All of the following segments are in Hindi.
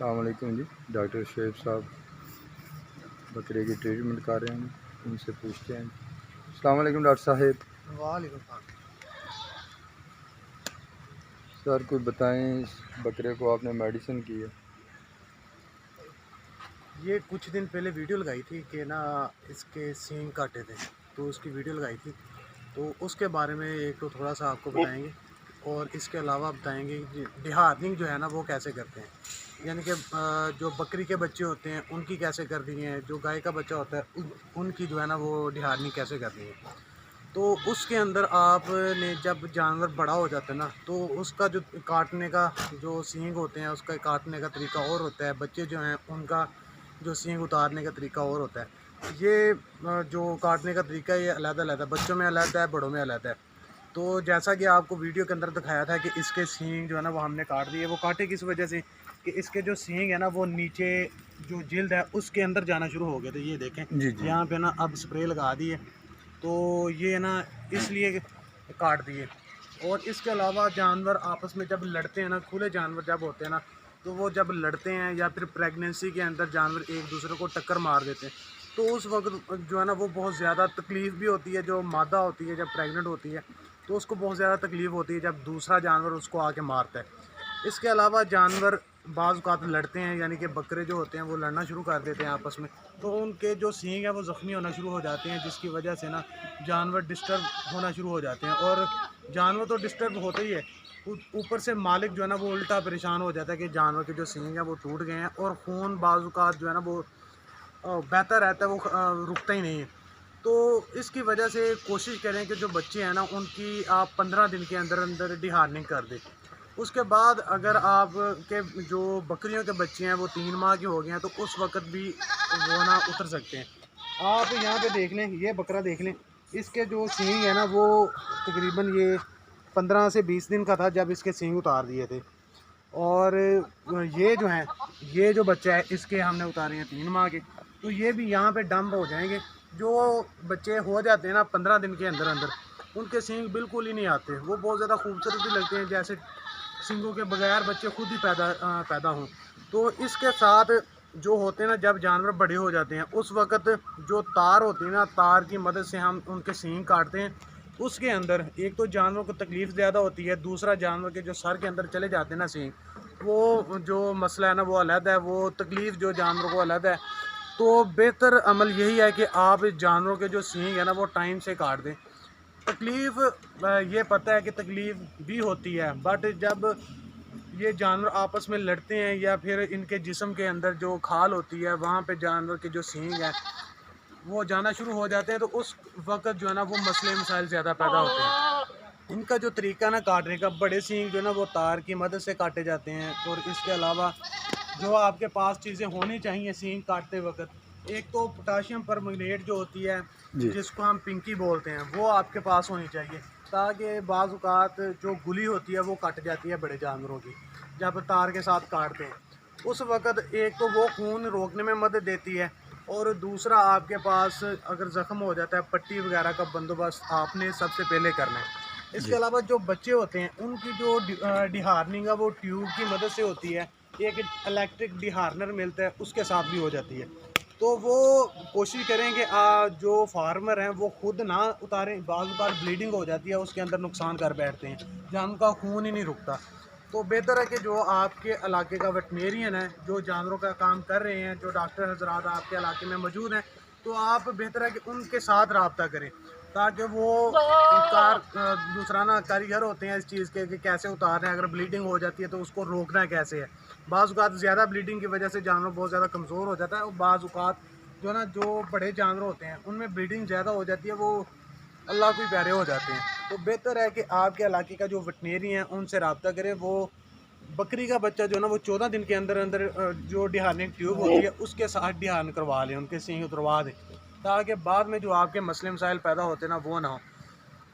अस्सलाम वालेकुम जी। डॉक्टर शेब साहब बकरे की ट्रीटमेंट कर रहे हैं, उनसे पूछते हैं। अस्सलाम वालेकुम डॉक्टर साहब। वालेकुम सलाम। सर कोई बताएं, इस बकरे को आपने मेडिसिन की है? ये कुछ दिन पहले वीडियो लगाई थी कि ना इसके सींग काटे थे, तो उसकी वीडियो लगाई थी। तो उसके बारे में एक तो थोड़ा सा आपको बताएंगे और इसके अलावा बताएंगे कि डिहार्निंग जो है ना वो कैसे करते हैं, यानी कि जो बकरी के बच्चे होते हैं उनकी कैसे करनी है, जो गाय का बच्चा होता है उनकी जो है ना वो डिहार्निंग कैसे करनी है। तो उसके अंदर आपने जब जानवर बड़ा हो जाता है ना, तो उसका जो काटने का जो सींग होते हैं उसका काटने का तरीका और होता है, बच्चे जो हैं उनका जो सींग उतारने का तरीका और होता है। ये जो काटने का तरीका ये अलग-अलग है, बच्चों में अलग है, बड़ों में अलग है। तो जैसा कि आपको वीडियो के अंदर दिखाया था कि इसके सींग जो है ना वो हमने काट दिए। वो काटे किस वजह से कि इसके जो सींग है ना वो नीचे जो जिल्द है उसके अंदर जाना शुरू हो गए थे। ये देखें, जी जी। यहाँ पे ना अब स्प्रे लगा दी है, तो ये ना इसलिए काट दिए। और इसके अलावा जानवर आपस में जब लड़ते हैं ना, खुले जानवर जब होते हैं ना, तो वो जब लड़ते हैं या फिर प्रेगनेंसी के अंदर जानवर एक दूसरे को टक्कर मार देते हैं, तो उस वक्त जो है ना वो बहुत ज़्यादा तकलीफ़ भी होती है। जो मादा होती है जब प्रेग्नेंट होती है तो उसको बहुत ज़्यादा तकलीफ़ होती है जब दूसरा जानवर उसको आके मारता है। इसके अलावा जानवर बाज़ औक़ात लड़ते हैं, यानी कि बकरे जो होते हैं वो लड़ना शुरू कर देते हैं आपस में, तो उनके जो सींग है वो ज़ख्मी होना शुरू हो जाते हैं, जिसकी वजह से ना जानवर डिस्टर्ब होना शुरू हो जाते हैं। और जानवर तो डिस्टर्ब होते ही है, ऊपर से मालिक जो है ना वो उल्टा परेशान हो जाता है कि जानवर के जो सींग है वो टूट गए हैं और खून बाज़ औक़ात जो है ना वो बहता रहता है, वो रुकता ही नहीं है। तो इसकी वजह से कोशिश करें कि जो बच्चे हैं ना उनकी आप 15 दिन के अंदर अंदर डिहार्निंग कर दें। उसके बाद अगर आप के जो बकरियों के बच्चे हैं वो 3 माह के हो गए हैं, तो उस वक़्त भी वो ना उतर सकते हैं। आप यहाँ पे देख लें, ये बकरा देख लें, इसके जो सींग है ना वो तकरीबन ये 15 से 20 दिन का था जब इसके सींग उतार दिए थे। और ये जो हैं, ये जो बच्चा है इसके हमने उतारे हैं 3 माह के, तो ये भी यहाँ पे डंप हो जाएंगे। जो बच्चे हो जाते हैं ना 15 दिन के अंदर अंदर, उनके सींग बिल्कुल ही नहीं आते, वो बहुत ज़्यादा खूबसूरत भी लगते हैं, जैसे सींगों के बगैर बच्चे खुद ही पैदा हों। तो इसके साथ जो होते हैं ना, जब जानवर बड़े हो जाते हैं उस वक़्त जो तार होती है ना, तार की मदद से हम उनके सींग काटते हैं। उसके अंदर एक तो जानवर को तकलीफ़ ज़्यादा होती है, दूसरा जानवर के जो सर के अंदर चले जाते हैं ना सींग, वो जो मसला है ना वो अलग है, वो तकलीफ़ जो जानवर को अलग है। तो बेहतर अमल यही है कि आप जानवरों के जो सींग है ना वो टाइम से काट दें। तकलीफ़ ये पता है कि तकलीफ़ भी होती है, बट जब ये जानवर आपस में लड़ते हैं या फिर इनके जिस्म के अंदर जो खाल होती है वहाँ पे जानवर के जो सींग है वो जाना शुरू हो जाते हैं, तो उस वक़्त जो है ना वो मसले मसाइल ज़्यादा पैदा होते हैं। इनका जो तरीका ना काटने का, बड़े सींग जो है ना वो तार की मदद से काटे जाते हैं। और इसके अलावा जो आपके पास चीज़ें होनी चाहिए सींग काटते वक़्त, एक तो पोटाशियम परमंगनेट जो होती है जी जिसको हम पिंकी बोलते हैं, वो आपके पास होनी चाहिए, ताकि बाज़ औक़ात जो गुली होती है वो कट जाती है बड़े जानवरों की जब तार के साथ काटते हैं। उस वक़्त एक तो वो खून रोकने में मदद देती है, और दूसरा आपके पास अगर ज़ख्म हो जाता है पट्टी वगैरह का बंदोबस्त आपने सबसे पहले करना है। इसके जी। अलावा जो बच्चे होते हैं उनकी जो डिहार्निंग है वो ट्यूब की मदद से होती है। एक इलेक्ट्रिक डिहार्नर मिलता है, उसके साथ भी हो जाती है। तो वो कोशिश करें कि जो फार्मर हैं वो खुद ना उतारें, बाज़ बार ब्लीडिंग हो जाती है, उसके अंदर नुकसान कर बैठते हैं, जानवर का खून ही नहीं रुकता। तो बेहतर है कि जो आपके इलाके का वेटनेरियन है, जो जानवरों का काम कर रहे हैं, जो डॉक्टर हजरात आपके इलाके में मौजूद हैं, तो आप बेहतर है कि उनके साथ रब्ता करें, ताकि वो दूसरा ना कारीगर होते हैं इस चीज़ के कि कैसे उतारना है, अगर ब्लीडिंग हो जाती है तो उसको रोकना कैसे है। बाज़ औक़ात ज़्यादा ब्लीडिंग की वजह से जानवर बहुत ज़्यादा कमज़ोर हो जाता है, और बाज़ औक़ात जो है ना जो बड़े जानवर होते हैं उनमें ब्लीडिंग ज़्यादा हो जाती है, वो अल्लाह को ही प्यारे हो जाते हैं। तो बेहतर है कि आपके इलाके का जो वेटनेरियन है उनसे रब्ता करें। वो बकरी का बच्चा जो है ना वो 14 दिन के अंदर अंदर जो डिहार्निंग ट्यूब होती है उसके साथ डिहार्न करवा लें, उनके सींग उतरवा दें, ताकि बाद में जो आपके मसले मसाइल पैदा होते हैं ना वो ना हो।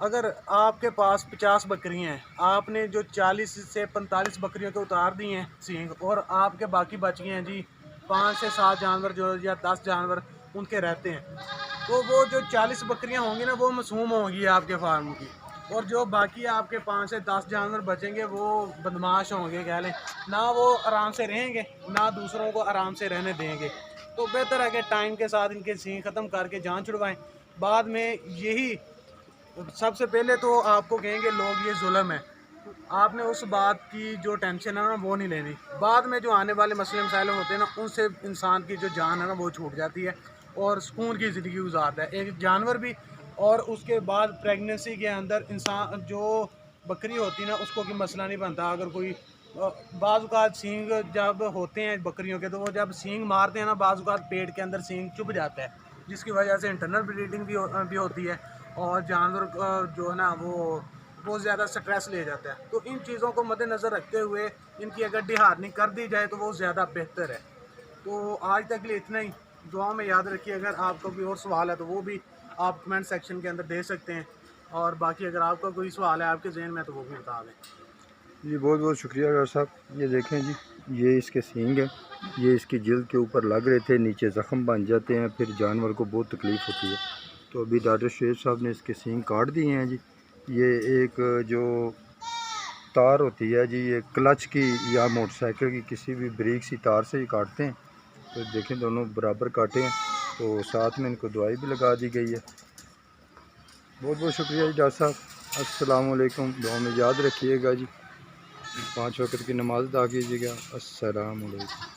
अगर आपके पास 50 बकरियाँ हैं, आपने जो 40 से 45 बकरियों के उतार दिए हैं सींग, और आपके बाकी बच गए हैं जी 5 से 7 जानवर जो या 10 जानवर उनके रहते हैं, तो वो जो 40 बकरियां होंगी ना वो मासूम होंगी आपके फार्म की। और जो बाकी आपके 5 से 10 जानवर बचेंगे वो बदमाश होंगे कह लें, ना वो आराम से रहेंगे ना दूसरों को आराम से रहने देंगे। तो बेहतर है कि टाइम के साथ इनके सींग ख़त्म करके जान छुड़वाएं। बाद में यही सबसे पहले तो आपको कहेंगे लोग ये जुल्म है, आपने उस बात की जो टेंशन है ना वो नहीं लेनी। बाद में जो आने वाले मसले मसाइल होते हैं ना उनसे इंसान की जो जान है ना वो छूट जाती है और सुकून की ज़िंदगी गुजारता है एक जानवर भी। और उसके बाद प्रेगनेंसी के अंदर इंसान जो बकरी होती है ना उसको कोई मसला नहीं बनता। अगर कोई बाज़ सींग जब होते हैं बकरियों के तो वो जब सींग मारते हैं ना बाज़ पेट के अंदर सींग चुभ जाता है, जिसकी वजह से इंटरनल ब्लीडिंग भी होती है और जानवर जो है ना वो बहुत ज़्यादा स्ट्रेस ले जाता है। तो इन चीज़ों को मद्देनज़र रखते हुए इनकी अगर डिहार्डनिंग कर दी जाए तो वो ज़्यादा बेहतर है। तो आज तक के लिए इतना ही। दुआ में याद रखिए, अगर आपका कोई और सवाल है तो वो भी आप कमेंट सेक्शन के अंदर दे सकते हैं, और बाकी अगर आपका कोई सवाल है आपके जहन में तो वो भी बता दें। जी बहुत बहुत शुक्रिया डॉक्टर साहब। ये देखें जी, ये इसके सींग हैं, ये इसकी जिल्द के ऊपर लग रहे थे, नीचे ज़ख़म बन जाते हैं, फिर जानवर को बहुत तकलीफ़ होती है। तो अभी डॉक्टर शुएब साहब ने इसके सींग काट दिए हैं जी। ये एक जो तार होती है जी, ये क्लच की या मोटरसाइकिल की किसी भी ब्रेक सी तार से ही काटते हैं। तो देखें दोनों बराबर काटे हैं, तो साथ में इनको दवाई भी लगा दी गई है। बहुत बहुत शुक्रिया जी डॉक्टर साहब। अस्सलाम वालेकुम। दुआ में याद रखिएगा जी, 5 वक्त की नमाज़ अदा कीजिएगा। अस्सलाम वालेकुम।